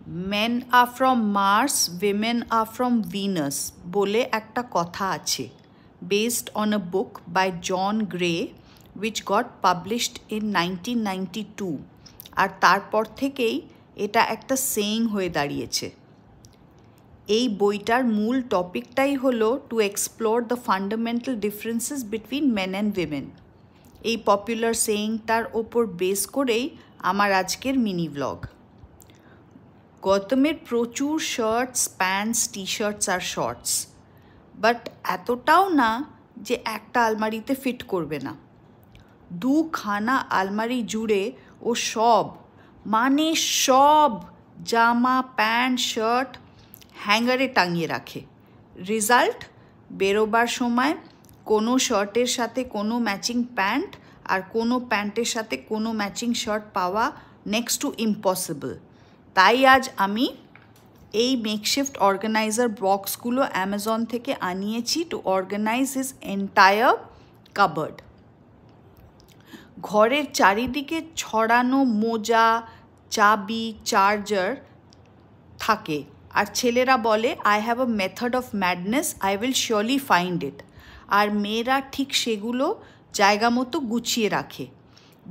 Men are from Mars, women are from Venus বলে একটা কথা আছে, based on a book by John Gray which got published in 1992 আর তারপর থেকেই এটা একটা saying হয়ে দাঁড়িয়েছে। এই বইটার মূল টপিকটাই হলো to explore the fundamental differences between men and women। এই পপুলার সেইংটার ওপর বেস করেই আমার আজকের মিনি ভ্লগ। গৌতমের প্রচুর শার্টস, প্যান্টস, টি শার্টস আর শর্টস, বাট এতটাও না যে একটা আলমারিতে ফিট করবে না। দুখানা আলমারি জুড়ে ও সব মানে সব জামা, প্যান্ট, শার্ট হ্যাঙ্গারে টাঙিয়ে রাখে। রেজাল্ট, বেরোবার সময় কোনো শার্টের সাথে কোনো ম্যাচিং প্যান্ট আর কোনো প্যান্টের সাথে কোনো ম্যাচিং শার্ট পাওয়া নেক্সট টু ইম্পসিবল। তাই আজ আমি এই মেকশিফট অর্গানাইজার বক্সগুলো অ্যামাজন থেকে আনিয়েছি to organise his entire cupboard. ঘরের চারিদিকে ছড়ানো মোজা, চাবি, চার্জার থাকে আর ছেলেরা বলে I have a method of madness, I will surely find it. আর মেয়েরা ঠিক সেগুলো জায়গা মতো গুছিয়ে রাখে।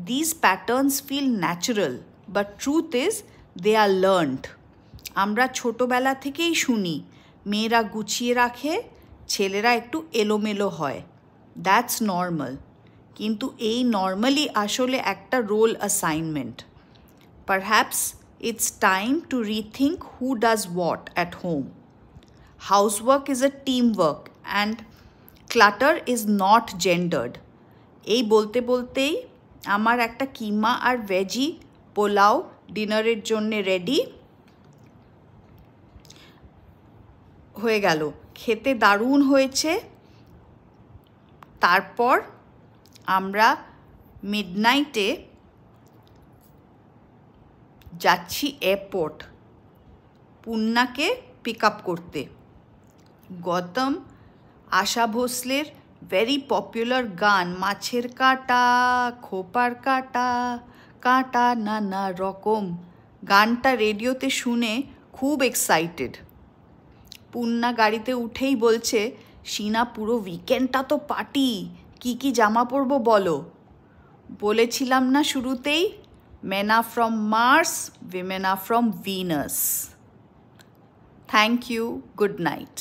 This patterns feel natural, but truth is they are learned. আমরা ছোটোবেলা থেকেই শুনি মেয়েরা গুছিয়ে রাখে, ছেলেরা একটু এলোমেলো হয়, দ্যাটস নর্মাল। কিন্তু এই নর্মালি আসলে একটা role assignment. Perhaps it's time to rethink who does what at home. Housework is a teamwork and clutter is not gendered. এই বলতে বলতেই আমার একটা কিমা আর ভেজি পোলাও ডিনারের জন্য রেডি হয়ে গেল। খেতে দারুণ হয়েছে। তারপর আমরা মিডনাইটে যাচ্ছি এয়ারপোর্ট পূর্ণাকে পিক আপ করতে। গৌতম আশা ভোসলের ভেরি পপুলার গান মাছের কাঁটা, খোপার কাঁটা, কাঁটা নানা রকম গানটা রেডিওতে শুনে খুব এক্সাইটেড। পূর্ণা গাড়িতে উঠেই বলছে, শিনা পুরো উইকেন্ডটা তো পার্টি, কি জামা পরবো বলো? বলেছিলাম না শুরুতেই, men are from Mars, women are from Venus. Thank you. Good night.